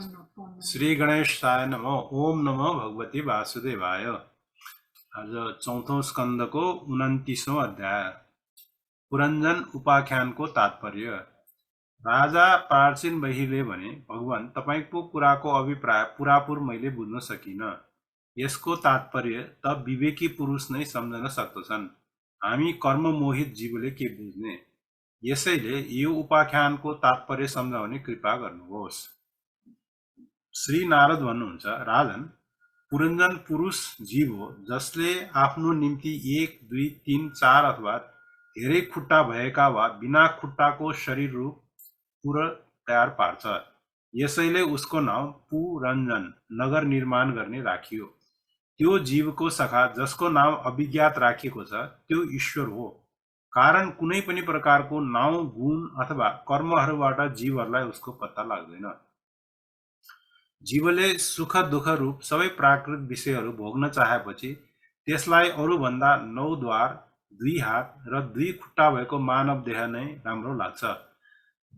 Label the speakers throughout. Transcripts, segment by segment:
Speaker 1: श्री गणेशाय नमो। ओम नमो भगवती वासुदेवाय। आज चौथो स्कंदको 29औं अध्याय। पुरञ्जन उपाख्यानको तात्पर्य। राजा प्राचीन बहिले भने, भगवान तपाईको कुराको अभिप्राय पुरापुर मैले बुझ्न सकिन। यसको तात्पर्य त विवेकी पुरुष नै सम्झन सक्दछन्। हामी कर्ममोहित जीवले के बुझ्ने। यसैले यो उपाख्यानको तात्पर्य सम्झाउने कृपा गर्नुहोस्। श्री नारद भन्नुहुन्छ, राजन, पुरञ्जन पुरुष जीव हो जसले आफ्नो निम्ति 1, 2, 3, 4 अथवा धेरै खुट्टा भएका वा बिना खुट्टाको शरीर रूप पुर तयार पार्छ। यसैले उसको नाम पुरञ्जन, नगर निर्माण गर्ने राखियो। त्यो जीवको सखा जसको नाम अभिज्ञात राखिएको छ त्यो ईश्वर हो। कारण कुनै पनि प्रकारको नाउँ, गुण अथवा कर्महरूबाट जीवहरूलाई उसको पत्ता लाग्दैन। जीवले सुख दुःख रूप सबै प्राकृत विषयहरू भोग्न चाहेपछि त्यसलाई अरूभन्दा 9 द्वार, 2 हात र 2 खुट्टा भएको मानव देह नै राम्रो लाग्छ।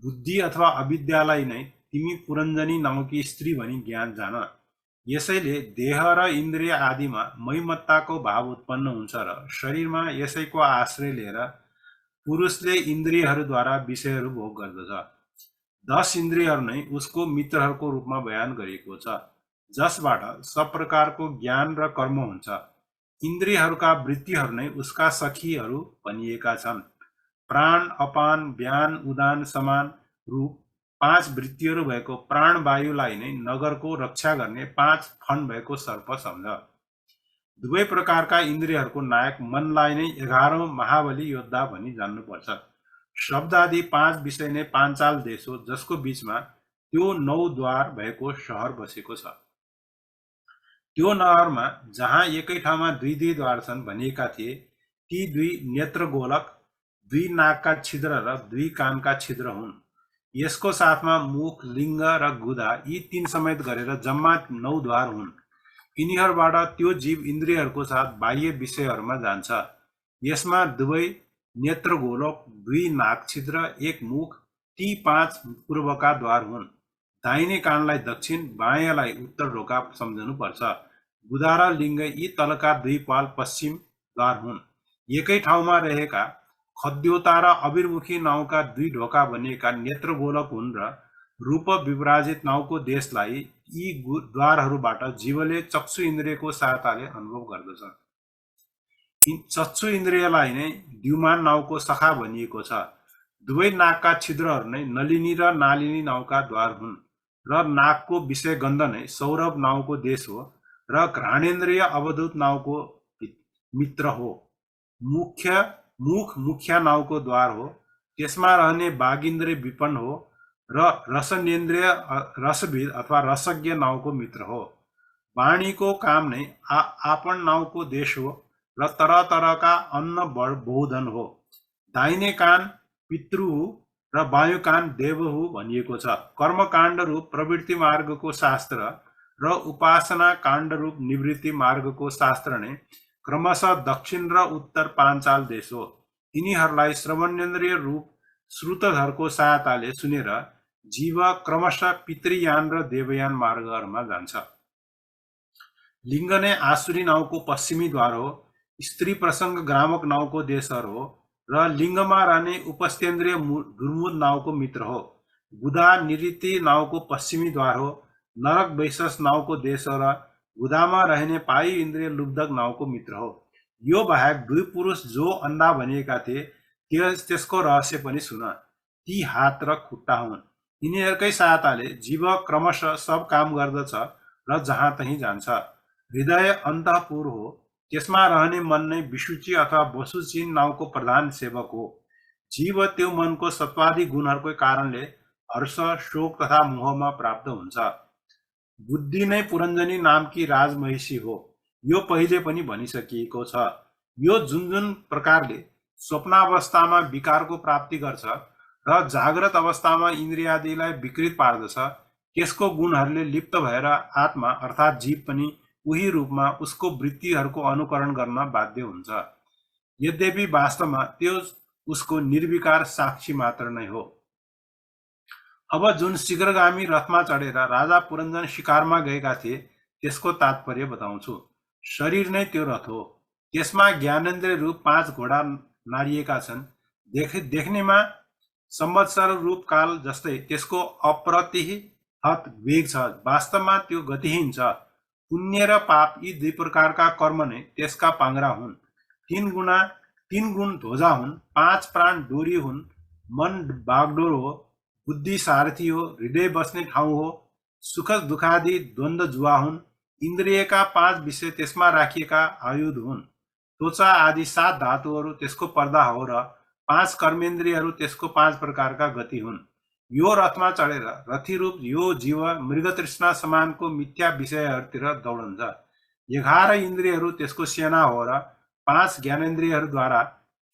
Speaker 1: बुद्धि अथवा अविद्यालाई नै तिमी पुरञ्जनी नाउँकी स्त्री भनी ज्ञान जान। यसैले देह र इन्द्रिय आदिमा मैमत्ताको भाव उत्पन्न हुन्छ र शरीरमा यसैको आश्रय लिएर पुरुषले इन्द्रियहरूद्वारा विषयहरू भोग गर्दछ। 10 इन्द्रियहरू नै उसको मित्रहरूको रूपमा बयान गरिएको छ, जसबाट सब प्रकारको ज्ञान र कर्म हुन्छ। इन्द्रियहरूका वृत्तिहरू नै उसका सखीहरू भनिएका छन्। प्राण, अपान, व्यान, उदान, समान रूप 5 वृत्तिहरू भएको प्राणवायुलाई नै नगरको रक्षा गर्ने 5 फण भएको सर्प सम्झ। दुवै प्रकारका इन्द्रियहरूको नायक मनलाई नै 11औं महाबली योद्धा भनी जान्नुपर्छ। शब्द आदि 5 विषय नै पाञ्चाल देश हो, जसको बीचमा त्यो 9 द्वार भएको शहर बसेको छ। त्यो नहरमा जहाँ एकै ठाउँमा 2 द्वार छन् भनिएका थिए, ती 2 नेत्र गोलक, 2 नाकका छिद्र र 2 कानका छिद्र हुन्। यसको साथमा मुख, लिङ्ग र गुदा यी 3 समेत गरेर जम्मा 9 द्वार हुन्। यिनीहरूबाट त्यो जीव इन्द्रियहरूको साथ बाह्य विषयहरूमा जान्छ। यसमा 2 नेत्र गोलक, 2 नाक छिद्र, 1 मुख, ती 5 पूर्वका द्वार हुन्। दाहिने कानलाई दक्षिण, बायाँलाई उत्तर ढोका सम्झनुपर्छ। गुदा र लिङ्ग यी तलका 2 पाल पश्चिम द्वार हुन्। एकै ठाउँमा रहेका खद्योता र अभिर्मुखी नाउँका 2 ढोका बनिएका नेत्र गोलक हुन् र रूप विपराजित नाउँको देशलाई यी द्वारहरूबाट जीवले चक्षु इन्द्रियको सहायताले अनुभव गर्दछ। चक्षु इन्द्रियलाई नै द्युमान नाउँको सखा भनिएको छ। दुवै नाकका छिद्रहरू नै नलिनी र नालिनी नाउँका द्वार हुन् र नाकको विषय गन्ध नै सौरभ नाउँको देश हो र घ्राणेन्द्रिय अवधूत नाउँको मित्र हो। मुख मुख्या नाउँको द्वार हो। त्यसमा रहने बाघिन्द्रिय विपन्न हो र रसनेन्द्रिय रसविद अथवा रसज्ञ नाउँको मित्र हो। वाणीको काम नै आपन नाउँको देश हो र तरह तरहका अन्न बहुधन हो। दाहिने कान पितृहु र बायाँ कान देवहु भनिएको छ। कर्मकाण्ड रूप प्रवृत्ति मार्गको शास्त्र र उपासना काण्ड रूप निवृत्ति मार्गको शास्त्र नै क्रमशः दक्षिण र उत्तर पाञ्चाल देश हो। यिनीहरूलाई श्रवणेन्द्रिय रूप श्रुतधरको सहायताले सुनेर जीव क्रमशः पितृयान र देवयान मार्गहरूमा जान्छ। लिङ्ग नै आसुरी नाउँको पश्चिमी द्वार हो। स्त्री प्रसङ्ग ग्रामक नाउँको देशहरू हो र लिङ्गमा रहने उपस्थेन्द्रिय दुर्मुद नाउँको मित्र हो। गुदा निवृत्ति नाउँको पश्चिमी द्वार हो। नरक वैशस नाउँको देश हो र गुदामा रहने पायु इन्द्रिय लुब्धक नाउँको मित्र हो। यो बाहेक 2 पुरुष जो अन्धा भनिएका थिए त्यसको रहस्य पनि सुन। ती हात र खुट्टा हुन्। यिनीहरूकै सहायताले जीव क्रमशः सब काम गर्दछ र जहाँ तहीँ जान्छ। हृदय अन्तःपुर हो। त्यसमा रहने मन नै विशुचि अथवा वसुचि नाउँको प्रधान सेवक हो। जीव त्यो मनको सत्वादि गुणहरूकै कारणले हर्ष, शोक तथा मोहमा प्राप्त हुन्छ। बुद्धि नै पुरञ्जनी नामकी राजमहिषी हो। यो पहिले पनि भनिसकिएको छ। यो जुन जुन प्रकारले स्वप्नावस्थामा विकारको प्राप्ति गर्छ र जाग्रत अवस्थामा इन्द्रियादिलाई विकृत पार्दछ, त्यसको गुणहरूले लिप्त भएर आत्मा अर्थात् जीव पनि उही रूपमा उसको वृत्तिहरूको अनुकरण गर्न बाध्य हुन्छ। यद्यपि वास्तवमा त्यो उसको निर्विकार साक्षी मात्र नै हो। अब जुन शीघ्रगामी रथमा चढेर राजा पुरञ्जन शिकारमा गएका थिए त्यसको तात्पर्य बताउँछु। शरीर नै त्यो रथ हो। त्यसमा ज्ञानेन्द्रिय रूप 5 घोडा नारिएका छन्। देख्नेमा संवत्सर रूप काल जस्तै त्यसको अप्रतिहत वेग छ। वास्तवमा त्यो गतिहीन छ। पुण्य र पाप यी 2 प्रकारका कर्म नै त्यसका पाङ्ग्रा हुन्। 3 गुण ध्वजा हुन्। 5 प्राण डोरी हुन्। मन बागडोर हो। बुद्धि सारथी हो। हृदय बस्ने ठाउँ हो। सुख दुखादि द्वन्द्व जुवा हुन्। इन्द्रियका 5 विषय त्यसमा राखिएका आयुध हुन्। त्वचा आदि 7 धातुहरू त्यसको पर्दा हो र 5 कर्मेन्द्रियहरू त्यसको 5 प्रकारका गति हुन्। यो रथमा चढेर रथी रूप यो जीव मृगतृष्णा समानको मिथ्या विषयहरूतिर दौडन्छ। 11 इन्द्रियहरू त्यसको सेना हो र 5 ज्ञानेन्द्रियहरूद्वारा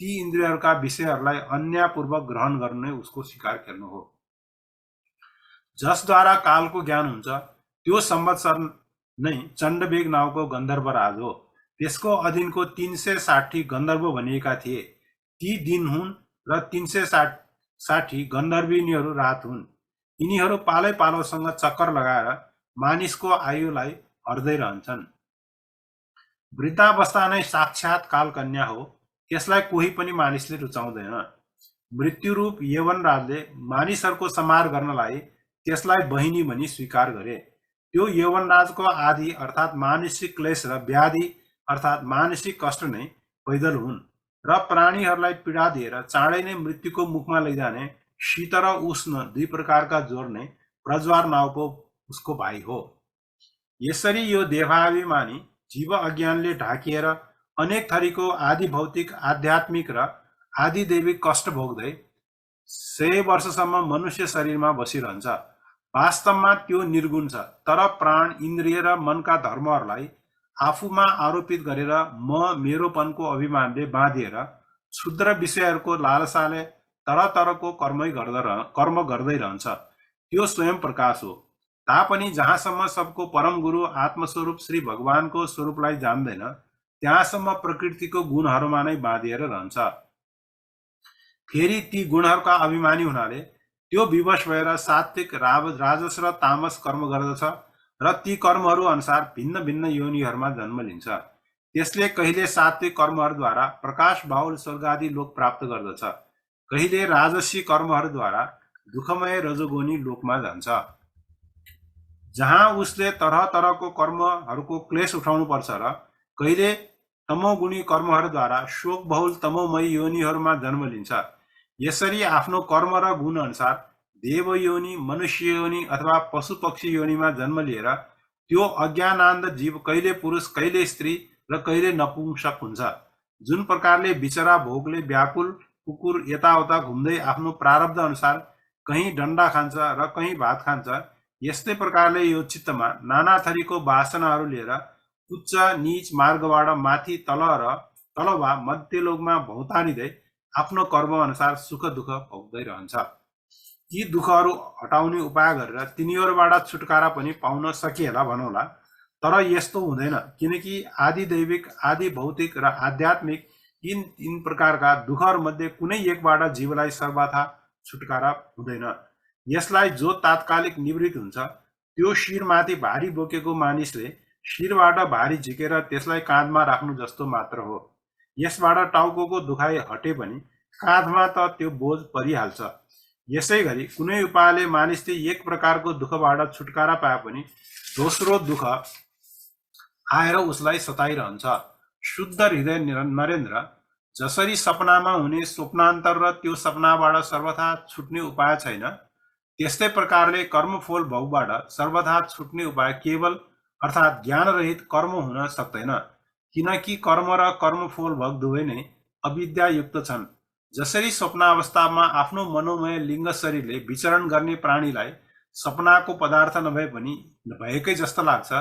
Speaker 1: ती इन्द्रियहरूका विषयहरूलाई अन्यायपूर्वक ग्रहण गर्ने उसको शिकार खेल्नु हो। जसद्वारा कालको ज्ञान हुन्छ त्यो संवत्सर नै चण्डवेग नाउँको गन्धर्वराज हो। त्यसको अधीनको 360 गन्धर्व भनिएका थिए। ती दिन हुन् र 360 गन्धर्विनीहरू रात हुन्। यिनीहरू पालै पालोसँग चक्कर लगाएर मानिसको आयुलाई हर्दै रहन्छन्। वृद्धावस्था नै साक्षात कालकन्या हो। त्यसलाई कोही पनि मानिसले रुचाउँदैन। मृत्युरूप यवनराजले मानिसहरूको संहार गर्नलाई त्यसलाई बहिनी भनी स्वीकार गरे। त्यो यवनराजको आदि अर्थात् मानसिक क्लेश र व्याधि अर्थात् मानसिक कष्ट नै पैदल हुन् र प्राणीहरूलाई पीडा दिएर चाँडै नै मृत्युको मुखमा लैजाने शीत र उष्ण 2 प्रकारका ज्वर नै प्रज्वार नाउँको उसको भाइ हो। यसरी यो देहाभिमानी जीव अज्ञानले ढाकिएर अनेक थरीको आदि भौतिक आध्यात्मिक र आदि दैविक कष्ट भोग्दै 100 वर्षसम्म मनुष्य शरीरमा बसिरहन्छ। वास्तवमा त्यो निर्गुण छ, तर प्राण इन्द्रिय र मनका धर्महरूलाई आफूमा आरोपित गरेर मेरोपनको अभिमानले बाँधिएर क्षुद्र विषयहरूको लालसाले तरतरको कर्म गर्दै रहन्छ। त्यो स्वयं प्रकाश हो। तापनि जहाँसम्म सबको परम गुरु आत्मस्वरूप श्री भगवानको स्वरूपलाई जान्दैन त्यहाँसम्म प्रकृतिको गुणहरूमा नै बाँधिएर रहन्छ। फेरि ती गुणहरूका अभिमानी हुनाले त्यो विवश भएर सात्विक राजस र तामस कर्म गर्दछ र ती कर्महरू अनुसार भिन्न भिन्न योनिहरूमा जन्म लिन्छ। त्यसले कहिले सात्विक कर्महरूद्वारा प्रकाश बाहुल स्वर्ग आदि लोक प्राप्त गर्दछ, कहिले राजसी कर्महरूद्वारा दुःखमय रजोगुणी लोकमा जान्छ, जहाँ उसले तरह तरहको कर्महरूको क्लेश उठाउनु पर्छ र कहिले तमोगुणी कर्महरूद्वारा शोक बहुल तमोमय योनिहरूमा जन्म लिन्छ। यसरी आफ्नो कर्म र गुण अनुसार देव योनि, मनुष्य योनि अथवा पशु पक्षी योनिमा जन्म लिएर त्यो अज्ञानान्ध जीव कहिले पुरुष, कहिले स्त्री र कहिले नपुंसक हुन्छ। जुन प्रकारले बिचरा भोगले व्याकुल कुकुर यताउता घुम्दै आफ्नो प्रारब्ध अनुसार कहीँ डन्डा खान्छ र कहीँ भात खान्छ, यस्तै प्रकारले यो चित्तमा नाना थरीको वासनाहरू लिएर उच्च नीच मार्गबाट माथि तल वा मध्यलोकमा भौतानिँदै आफ्नो कर्म अनुसार सुख दुःख भोग्दै रहन्छ। यी दुःखहरू हटाउने उपाय गरेर तिनीहरूबाट छुटकारा पनि पाउन सकिएला भनौला, तर यस्तो हुँदैन, किनकि आदि दैविक, आदि भौतिक र आध्यात्मिक यी 3 प्रकारका दुःखहरूमध्ये कुनै एकबाट जीवलाई सर्वथा छुटकारा हुँदैन। यसलाई जो तात्कालिक निवृत्त हुन्छ त्यो शिरमाथि भारी बोकेको मानिसले शिरबाट भारी झिकेर त्यसलाई काँधमा राख्नु जस्तो मात्र हो। यसबाट टाउको दुखाइ हटे पनि काँधमा त त्यो बोझ परिहाल्छ। यसै गरी कुनै उपायले मानिसले एक प्रकारको दुःखबाट छुटकारा पाए पनि दोस्रो दुःख आएर उसलाई सताइरहन्छ। शुद्ध हृदय नरेन्द्र, जसरी सपनामा हुने स्वप्नान्तर र त्यो सपनाबाट सर्वथा छुट्ने उपाय छैन, त्यस्तै प्रकारले कर्मफल भोगबाट सर्वथा छुट्ने उपाय केवल अर्थात् ज्ञान रहित कर्म हुन सक्दैन, किनकि कर्म र कर्मफल भोग दुवै नै अविद्यायुक्त छन्। जसरी स्वप्नावस्थामा आफ्नो मनोमय लिङ्ग शरीरले विचरण गर्ने प्राणीलाई सपनाको पदार्थ नभए पनि भएकै जस्तो लाग्छ,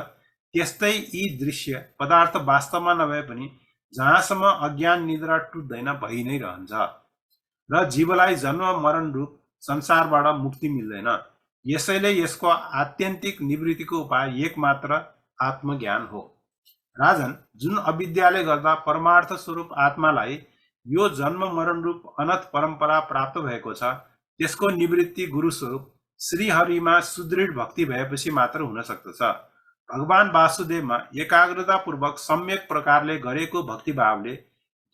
Speaker 1: त्यस्तै यी दृश्य पदार्थ वास्तवमा नभए पनि जहाँसम्म अज्ञान निद्रा टुट्दैन भइ नै रहन्छ र जीवलाई जन्म मरण रूप संसारबाट मुक्ति मिल्दैन। यसैले यसको आत्यन्तिक निवृत्तिको उपाय एक मात्र आत्मज्ञान हो। राजन, जुन अविद्याले गर्दा परमार्थ स्वरूप आत्मालाई यो जन्म मरण रूप अनंत परम्परा प्राप्त भएको छ, त्यसको निवृत्ति गुरु स्वरूप श्रीहरिमा सुदृढ भक्ति भएपछि मात्र हुन सक्दछ। भगवान वासुदेवमा एकाग्रतापूर्वक सम्यक प्रकारले गरेको भक्तिभावले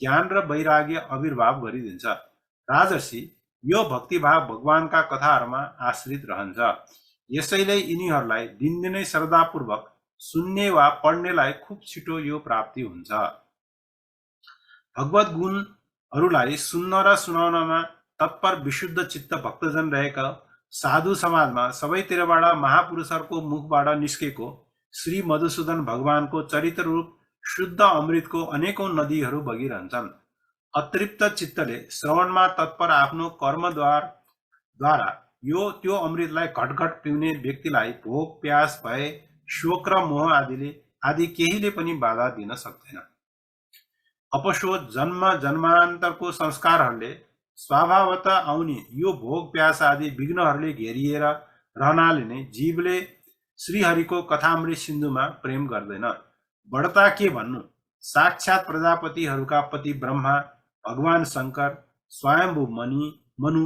Speaker 1: ज्ञान र वैराग्य आविर्भाव गरिदिन्छ। राजर्षि, यो भक्तिभाव भगवानका कथाहरूमा आश्रित रहन्छ। यसैले यिनीहरूलाई दिनदिनै श्रद्धापूर्वक सुन्ने वा पढ्नेलाई खुब छिटो यो प्राप्ति हुन्छ। भगवत गुणहरूलाई सुन्न र सुनाउनमा तत्पर विशुद्ध चित्त भक्तजन रहेका साधु समाजमा सबैतिरबाट महापुरुषहरूको मुखबाट निस्केको श्री मधुसूदन भगवानको चरित्र रूप शुद्ध अमृतको अनेकौं नदीहरू बगिरहन्छन्। अतृप्त चित्तले श्रवणमा तत्पर आफ्नो कर्मद्वारा त्यो अमृतलाई घटघट पिउने व्यक्तिलाई भोक प्यास भए शोक र मोह आदि केहीले पनि बाधा दिन सक्दैन। अपशोध जन्म जन्मान्तरको संस्कारहरूले स्वभावतः आउने यो भोग प्यास आदि विघ्नहरूले घेरिएर रहनाले नै जीवले श्रीहरिको कथामृत सिन्धुमा प्रेम गर्दैन। बढ्ता के भन्नु, साक्षात प्रजापतिहरूका पति ब्रह्मा, भगवान शङ्कर, स्वयम्भू मनु,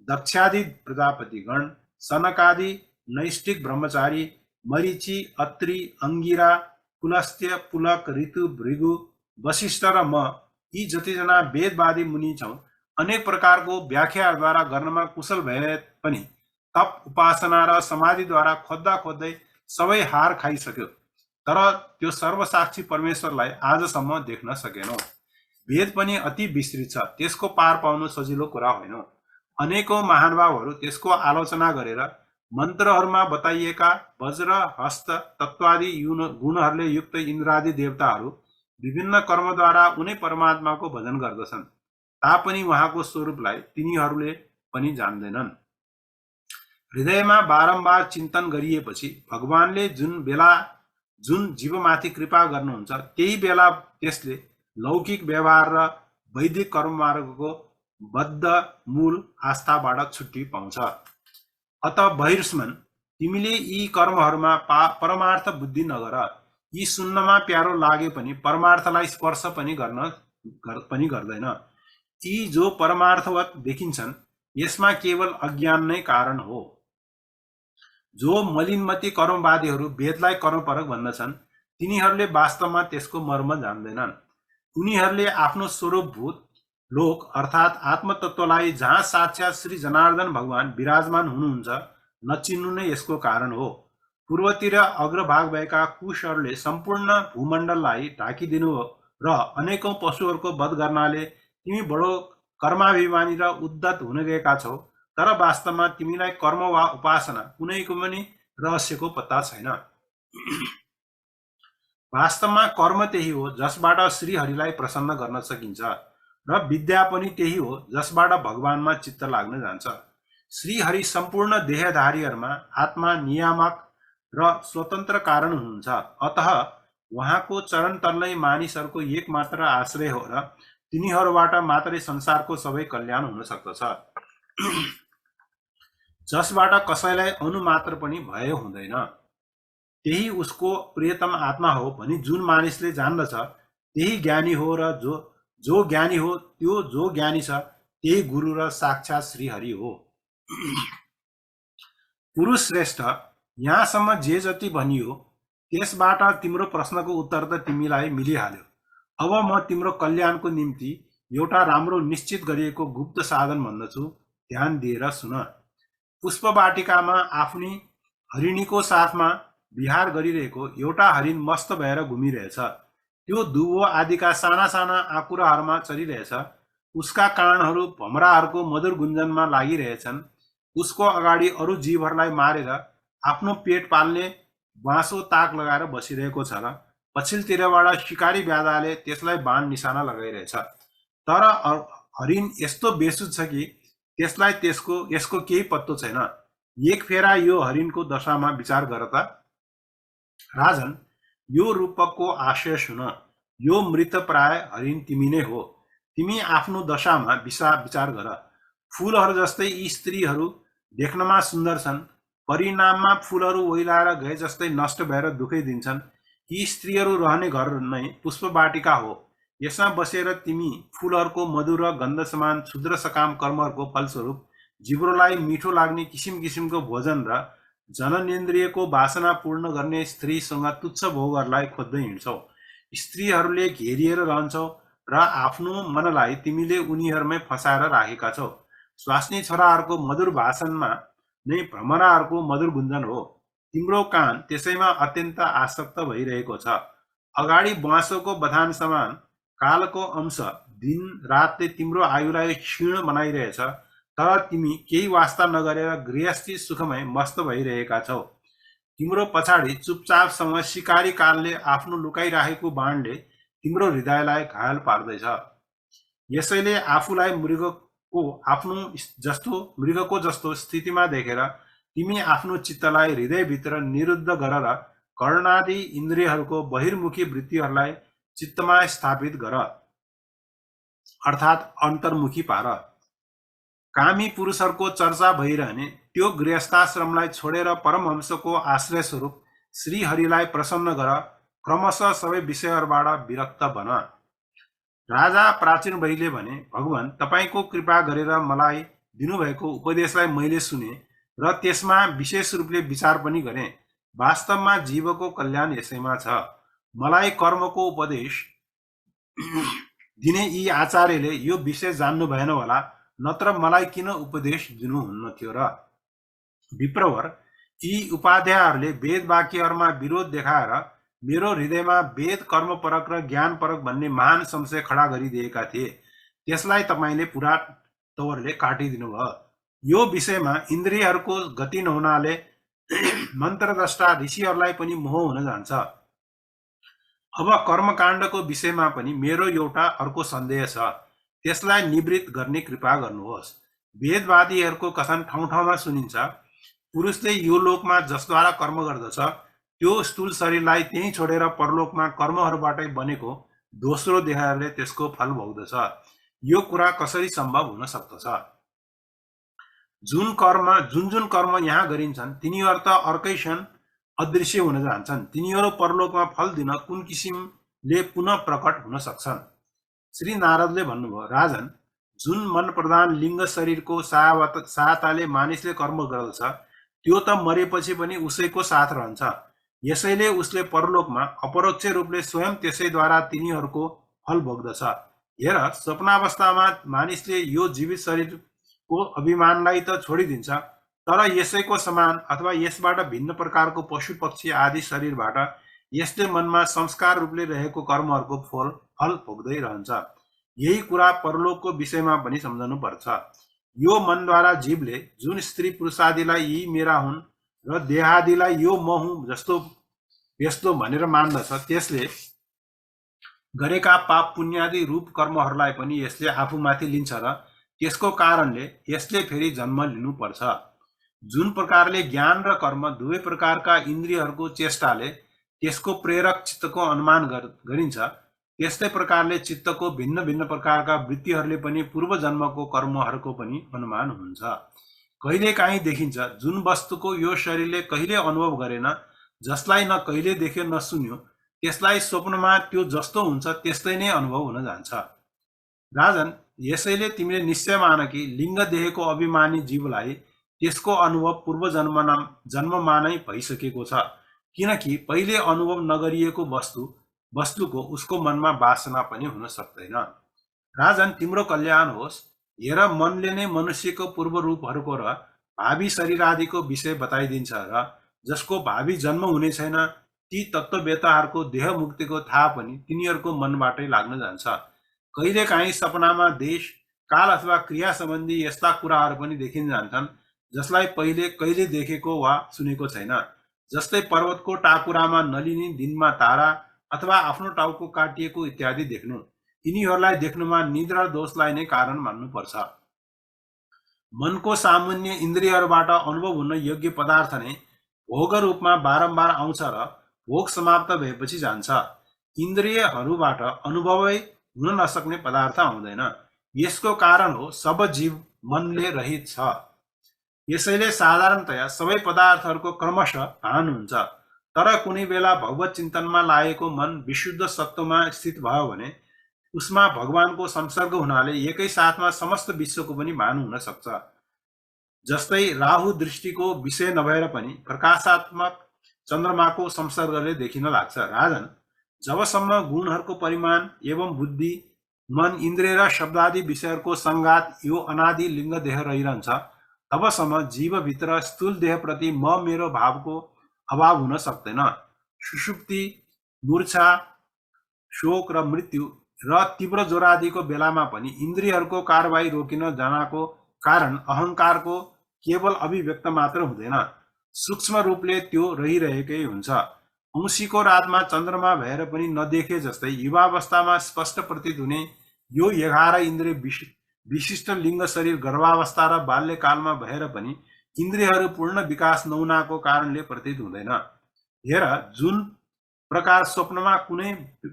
Speaker 1: दक्षादि प्रजापतिगण, सनकादि नैष्टिक ब्रह्मचारी, मरीचि, अत्रि, अंगिरा, पुलस्त्य, पुलक, ऋतु, भृगु, वशिष्ठ र म यी जतिजना वेदवादी मुनि छौं अनेक प्रकारको व्याख्याद्वारा गर्नमा कुशल भए पनि तप उपासना र समाधिद्वारा खोज्दै सबै हार खाइसक्यो, तर त्यो सर्वसाक्षी परमेश्वरलाई आजसम्म देख्न सकेनौं। वेद पनि अति विस्तृत छ, त्यसको पार पाउनु सजिलो कुरा होइन। अनेकौं महानुभावहरू त्यसको आलोचना गरेर मन्त्रहरूमा बताइएका वज्र, हस्त, तत्त्वादि गुणहरूले युक्त इन्द्रादि देवताहरू विभिन्न कर्मद्वारा उनै परमात्माको भजन गर्दछन्, तापनि उहाँको स्वरूपलाई तिनीहरूले पनि जान्दैनन्। हृदयमा बारम्बार चिन्तन गरिएपछि भगवानले जुन जीवमाथि कृपा गर्नुहुन्छ त्यही बेला त्यसले लौकिक व्यवहार र वैदिक कर्ममार्गको बद्ध मूल आस्थाबाट छुट्टी पाउँछ। अत बहिर्ष्मन, तिमीले यी कर्महरूमा परमार्थ बुद्धि नगर। यी सुन्नमा प्यारो लागे पनि परमार्थलाई स्पर्श पनि गर्दैन। यी जो परमार्थवत देखिन्छन् यसमा केवल अज्ञान नै कारण हो। जो मलिनमती कर्मवादीहरू वेदलाई कर्मपरक भन्दछन् तिनीहरूले वास्तवमा त्यसको मर्म जान्दैनन्। उनीहरूले आफ्नो स्वरूपभूत लोक अर्थात् आत्मतत्वलाई जहाँ साक्षात श्री जनार्दन भगवान विराजमान हुनुहुन्छ नचिन्नु नै यसको कारण हो। पूर्वतिर अग्रभाग भएका कुशहरूले सम्पूर्ण भूमण्डललाई ढाकिदिनु र अनेकौं पशुहरूको वध गर्नाले तिमी बडो कर्माभिमानी र उद्धत हुन गएका छौ, तर वास्तवमा तिमीलाई कर्म वा उपासना कुनैको पनि रहस्यको पत्ता छैन। वास्तवमा कर्म त्यही हो जसबाट श्रीहरिलाई प्रसन्न गर्न सकिन्छ र विद्या पनि त्यही हो जसबाट भगवानमा चित्त लाग्न जान्छ। श्रीहरि सम्पूर्ण देहधारीहरूमा आत्मा, नियामक र स्वतन्त्र कारण हुनुहुन्छ। अतः उहाँको चरण तल्लै मानिसहरूको एकमात्र आश्रय हो र तिनीहरूबाट मात्रै संसारको सबै कल्याण हुन सक्दछ, जसबाट कसैलाई अनुमात्र पनि भय हुँदैन। त्यही उसको प्रियतम आत्मा हो भनी जुन मानिसले जान्दछ त्यही ज्ञानी हो र जो ज्ञानी हो त्यो जो ज्ञानी छ त्यही गुरु र साक्षात श्रीहरि हो। पुरुष श्रेष्ठ, यहाँसम्म जे जति भनियो त्यसबाट तिम्रो प्रश्नको उत्तर त तिमीलाई मिलिहाल्यो। अब म तिम्रो कल्याणको निम्ति एउटा राम्रो निश्चित गरिएको गुप्त साधन भन्दछु, ध्यान दिएर सुन। पुष्पवाटिकामा आफ्नी हरिणीको साथमा विहार गरिरहेको एउटा हरिण मस्त भएर घुमिरहेछ। त्यो दुबो आदिका साना साना आँकुराहरूमा चलिरहेछ। उसका कानहरू भमराहरूको मधुर गुन्जनमा लागिरहेछन्। उसको अगाडि अरू जीवहरूलाई मारेर आफ्नो पेट पाल्ने बाँसो ताक लगाएर बसिरहेको छ र पछिल्लोतिरबाट शिकारी ब्यादाले त्यसलाई बाण निशाना लगाइरहेछ। तर हरिण यस्तो बेसुध छ कि त्यसलाई यसको केही पत्तो छैन। एक फेरा यो हरिणको दशामा विचार गर त। राजन, यो रूपकको आशय सुन। यो मृतप्राय हरिण तिमी नै हो। तिमी आफ्नो दशामा विचार गर। फूलहरू जस्तै यी स्त्रीहरू देख्नमा सुन्दर छन्, परिणाममा फूलहरू ओइलाएर गए जस्तै नष्ट भएर दुखै दिन्छन्। यी स्त्रीहरू रहने घर नै पुष्पवाटिका हो। यसमा बसेर तिमी फूलहरूको मधुर र गन्ध समान क्षुद्र सकाम कर्महरूको फलस्वरूप जिब्रोलाई मिठो लाग्ने किसिम किसिमको भोजन र जननेन्द्रियको वासना पूर्ण गर्ने स्त्रीसँग तुच्छ भोगहरूलाई खोज्दै हिँड्छौ। स्त्रीहरूले घेरिएर रहन्छौ र आफ्नो मनलाई तिमीले उनीहरूमै फसाएर राखेका छौ। स्वास्नी छोराहरूको मधुर भाषणमा नै भ्रमराहरूको मधुर गुन्जन हो। तिम्रो कान त्यसैमा अत्यन्त आसक्त भइरहेको छ। अगाडि बाँसोको बथान समान कालको अंश दिन रातले तिम्रो आयुलाई क्षीण बनाइरहेछ, तर तिमी केही वास्ता नगरेर गृहस्थी सुखमै मस्त भइरहेका छौ। तिम्रो पछाडि चुपचापसँग सिकारी कालले आफ्नो लुकाइराखेको बाणले तिम्रो हृदयलाई घायल पार्दैछ। यसैले आफूलाई मृगको जस्तो स्थितिमा देखेर तिमी आफ्नो चित्तलाई हृदयभित्र निरुद्ध गरेर कर्णादि इन्द्रियहरूको बहिर्मुखी वृत्तिहरूलाई चित्तमा स्थापित गर, अर्थात् अन्तर्मुखी पार। कामी पुरुषहरूको चर्चा भइरहने त्यो गृहस्थाश्रमलाई छोडेर परमहंसको आश्रय स्वरूप श्रीहरिलाई प्रसन्न गर, क्रमशः सबै विषयहरूबाट विरक्त बन। राजा प्राचीन बहिले भने, भगवान, तपाईँको कृपा गरेर मलाई दिनुभएको उपदेशलाई मैले सुने र त्यसमा विशेष रूपले विचार पनि गरेँ। वास्तवमा जीवको कल्याण यसैमा छ। मलाई कर्मको उपदेश दिने यी आचार्यले यो विषय जान्नु भएन होला, नत्र मलाई किन उपदेश दिनुहुन्न थियो र? विप्रवर, यी उपाध्यायहरूले वेद वाक्यहरूमा विरोध देखाएर मेरो हृदयमा वेद कर्मपरक र ज्ञानपरक भन्ने महान संशय खडा गरिदिएका थिए। त्यसलाई तपाईँले पुरा तवरले काटिदिनु भयो। यो विषयमा इन्द्रियहरूको गति नहुनाले मन्त्रद्रष्टा ऋषिहरूलाई पनि मोह हुन जान्छ। अब कर्मकाण्डको विषयमा पनि मेरो एउटा अर्को सन्देह छ, त्यसलाई निवृत्त गर्ने कृपा गर्नुहोस्। वेदवादीहरूको कथन ठाउँ ठाउँमा सुनिन्छ। पुरुषले यो लोकमा जसद्वारा कर्म गर्दछ त्यो स्थूल शरीरलाई त्यही छोडेर परलोकमा कर्महरूबाटै बनेको दोस्रो देहले त्यसको फल भोग्दछ। यो कुरा कसरी सम्भव हुन सक्दछ? जुन कर्म यहाँ गरिन्छन् तिनीहरू त अर्कै क्षण अदृश्य हुन जान्छन्। तिनीहरू परलोकमा फल दिन कुन किसिमले पुनः प्रकट हुन सक्छन्? श्री नारदले भन्नुभयो, राजन, जुन मन प्रधान लिङ्ग शरीरको सहायताले मानिसले कर्म गर्दछ त्यो त मरेपछि पनि उसैको साथ रहन्छ। यसैले उसले परलोकमा अपरोक्ष रूपले स्वयं त्यसैद्वारा तिनीहरूको फल भोग्दछ। हेर, स्वप्नावस्थामा मानिसले यो जीवित शरीरको अभिमानलाई त छोडिदिन्छ, तर यसैको समान अथवा यसबाट भिन्न प्रकारको पशु पक्षी आदि शरीरबाट यसले मनमा संस्कार रूपले रहेको कर्महरूको फल भोग्दै रहन्छ। यही कुरा परलोकको विषयमा पनि सम्झनु पर्छ। यो मनद्वारा जीवले जुन स्त्री पुरुषादिलाई यी मेरा हुन् र देहादिलाई यो म हुँ जस्तो व्यस्तो भनेर मान्दछ, त्यसले गरेका पाप पुण्यादि रूप कर्महरूलाई पनि यसले आफूमाथि लिन्छ र त्यसको कारणले यसले फेरि जन्म लिनुपर्छ। जुन प्रकारले ज्ञान र कर्म दुवै प्रकारका इन्द्रियहरूको चेष्टाले त्यसको प्रेरक चित्तको अनुमान गरिन्छ, त्यस्तै प्रकारले चित्तको भिन्न भिन्न प्रकारका वृत्तिहरूले पनि पूर्व जन्मको कर्महरूको पनि अनुमान हुन्छ। कहिलेकाहीँ देखिन्छ जुन वस्तुको यो शरीरले कहिले अनुभव गरेन, जसलाई न कहिले देख्यो न सुन्यो, त्यसलाई स्वप्नमा त्यो जस्तो हुन्छ त्यस्तै नै अनुभव हुन जान्छ। राजन, यसैले तिमीले निश्चय मान कि लिङ्ग देहको अभिमानी जीवलाई त्यसको अनुभव पूर्व जन्ममा नै भइसकेको छ, किनकि पहिले अनुभव नगरिएको वस्तुको उसको मनमा वासना पनि हुन सक्दैन। राजन, तिम्रो कल्याण होस्। हेर, मनले नै मनुष्यको पूर्व रूपहरूको र भावी शरीर आदिको विषय बताइदिन्छ र जसको भावी जन्म हुने छैन ती तत्त्ववेत्ताहरूको देह मुक्तिको थाहा पनि तिनीहरूको मनबाटै लाग्न जान्छ। कहिलेकाहीँ सपनामा देश, काल अथवा क्रिया सम्बन्धी यस्ता कुराहरू पनि देखिन जान्छन् जसलाई पहिले कहिले देखेको वा सुनेको छैन। जस्तै पर्वतको टाकुरामा नलिनी दिनमा तारा अथवा आफ्नो टाउको काटिएको इत्यादि देख्नु। यिनीहरूलाई देख्नुमा निद्रा दोषलाई नै कारण मान्नुपर्छ। मनको सामान्य इन्द्रियहरूबाट अनुभव हुन योग्य पदार्थ नै भोग रूपमा बारम्बार आउँछ र भोग समाप्त भएपछि जान्छ। इन्द्रियहरूबाट अनुभवै हुन नसक्ने पदार्थ आउँदैन। यसको कारण हो सब जीव मनले रहित छ। यसैले साधारणतया सबै पदार्थहरूको क्रमशः भान हुन्छ, तर कुनै बेला भगवत चिन्तनमा लागेको मन विशुद्ध सत्वमा स्थित भयो भने उसमा भगवानको संसर्ग हुनाले एकै साथमा समस्त विश्वको पनि भान हुन सक्छ। जस्तै राहु दृष्टिको विषय नभएर पनि प्रकाशात्मक चन्द्रमाको संसर्गले देखिन लाग्छ। राजन, जबसम्म गुणहरूको परिमाण एवं बुद्धि, मन, इन्द्रिय र शब्दादि विषयहरूको सङ्गात यो अनादि लिङ्ग देह रहिरहन्छ, तबसम्म जीवभित्र स्थूल देहप्रति म मेरो भावको अभाव हुन सक्दैन। सुषुप्ति, मूर्छा, शोक र मृत्यु र तीव्र ज्वरादिको बेलामा पनि इन्द्रियहरूको कारबाही रोकिन जानको कारण अहङ्कारको केवल अभिव्यक्त मात्र हुँदैन, सूक्ष्म रूपले त्यो रहिरहेकै हुन्छ। औँसीको रातमा चन्द्रमा भएर पनि नदेखे जस्तै युवावस्थामा स्पष्ट प्रतीत हुने यो 11 इन्द्रिय विशिष्ट लिङ्ग शरीर गर्भावस्था र बाल्यकालमा भएर पनि इन्द्रियहरू पूर्ण विकास नहुनाको कारणले प्रतीत हुँदैन। हेर, जुन प्रकार स्वप्नमा कुनै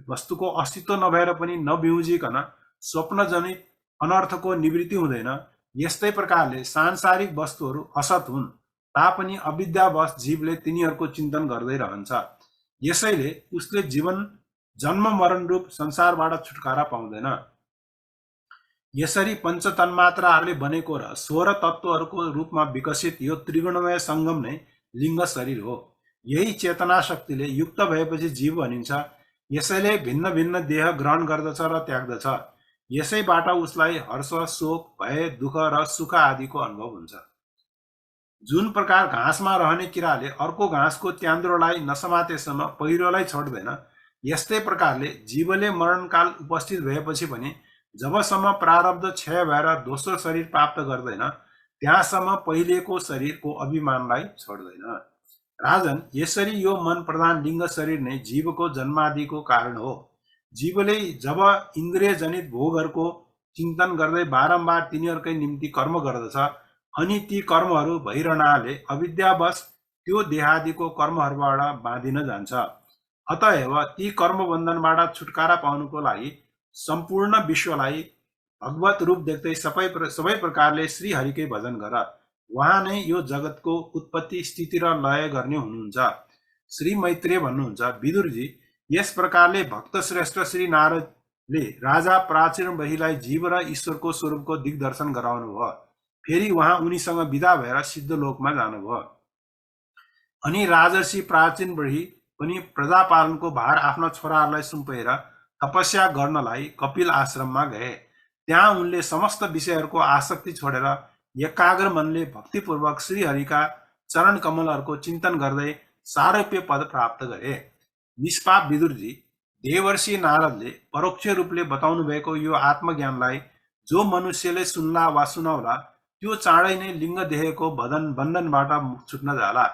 Speaker 1: वस्तुको अस्तित्व नभएर पनि नबिउजिकन स्वप्नजनित अनर्थको निवृत्ति हुँदैन, यस्तै प्रकारले सांसारिक वस्तुहरू असत हुन् तापनि अविद्यावश जीवले तिनीहरूको चिन्तन गर्दै रहन्छ। यसैले उसले जन्म मरण रूप संसारबाट छुटकारा पाउँदैन। यसरी पञ्चतन्मात्राहरूले बनेको र 16 तत्त्वहरूको रूपमा विकसित यो त्रिगुणमय सङ्गम नै लिङ्ग शरीर हो। यही चेतना शक्तिले युक्त भएपछि जीव भनिन्छ। यसैले भिन्न भिन्न देह ग्रहण गर्दछ र त्याग्दछ। यसैबाट उसलाई हर्ष, शोक, भय, दुःख र सुख आदिको अनुभव हुन्छ। जुन प्रकार घाँसमा रहने किराले अर्को घाँसको त्यान्द्रोलाई नसमातेसम्म पहिरोलाई छोड्दैन, यस्तै प्रकारले जीवले मरणकाल उपस्थित भएपछि पनि जबसम्म प्रारब्ध क्षय भएर दोस्रो शरीर प्राप्त गर्दैन, त्यहाँसम्म पहिलेको शरीरको अभिमानलाई छोड्दैन। राजन, यसरी यो मन प्रधान लिङ्ग शरीर नै जीवको जन्मादिको कारण हो। जीवले जब इन्द्रिय जनित भोगहरूको चिन्तन गर्दै बारम्बार तिनीहरूकै निम्ति कर्म गर्दछ, अनि ती कर्महरू भइरहनाले अविद्यावश त्यो देहादिको कर्महरूबाट बाँधिन जान्छ। अतएव ती कर्मबन्धनबाट छुटकारा पाउनुको लागि सम्पूर्ण विश्वलाई भगवत रूप देख्दै सबै प्रकारले श्रीहरिकै भजन गर। उहाँ नै यो जगतको उत्पत्ति, स्थिति र लय गर्ने हुनुहुन्छ। श्री मैत्रेय भन्नुहुन्छ, विदुरजी, यस प्रकारले भक्त श्रेष्ठ श्री नारदले राजा प्राचीन बहिलाई जीव र ईश्वरको स्वरूपको दिग्दर्शन गराउनु भयो। फेरि उहाँ उनीसँग विदा भएर सिद्धलोकमा जानुभयो। अनि राजर्षि प्राचीन बढी पनि प्रजापालनको भार आफ्ना छोराहरूलाई सुम्पेर तपस्या गर्नलाई कपिल आश्रममा गए। त्यहाँ उनले समस्त विषयहरूको आसक्ति छोडेर एकाग्र मनले भक्तिपूर्वक श्रीहरिका चरण कमलहरूको चिन्तन गर्दै सारूप्य पद प्राप्त गरे। निष्पाप विदुरजी, देवर्षि नारदले परोक्ष रूपले बताउनु भएको यो आत्मज्ञानलाई जो मनुष्यले सुन्ला वा सुनाउला, त्यो चाँडै नै लिङ्ग देहको बन्धनबाट छुट्न जाला।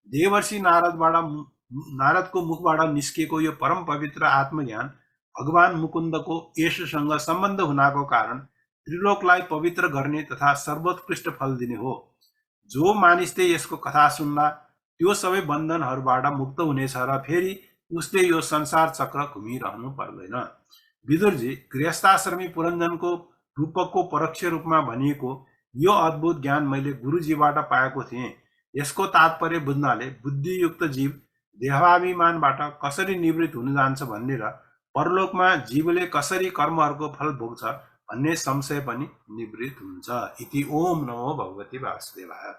Speaker 1: देवर्षि नारदको मुखबाट निस्किएको यो परम पवित्र आत्मज्ञान भगवान मुकुन्दको यशसँग सम्बन्ध हुनाको कारण त्रिलोकलाई पवित्र गर्ने तथा सर्वोत्कृष्ट फल दिने हो। जो मानिसले यसको कथा सुन्ला त्यो सबै बन्धनहरूबाट मुक्त हुनेछ र फेरि उसले यो संसार चक्र घुमिरहनु पर्दैन। विदुरजी, गृहस्थाश्रमी पुरञ्जनको रूपकको परोक्ष रूपमा भनिएको यो अद्भुत ज्ञान मैले गुरुजीबाट पाएको थिएँ। यसको तात्पर्य बुझ्नाले बुद्धियुक्त जीव देहाभिमानबाट कसरी निवृत्त हुन जान्छ भन्ने र परलोकमा जीवले कसरी कर्महरूको फल भोग्छ भन्ने संशय पनि निवृत्त हुन्छ। इति ओम नमो भगवती वासुदेवाय।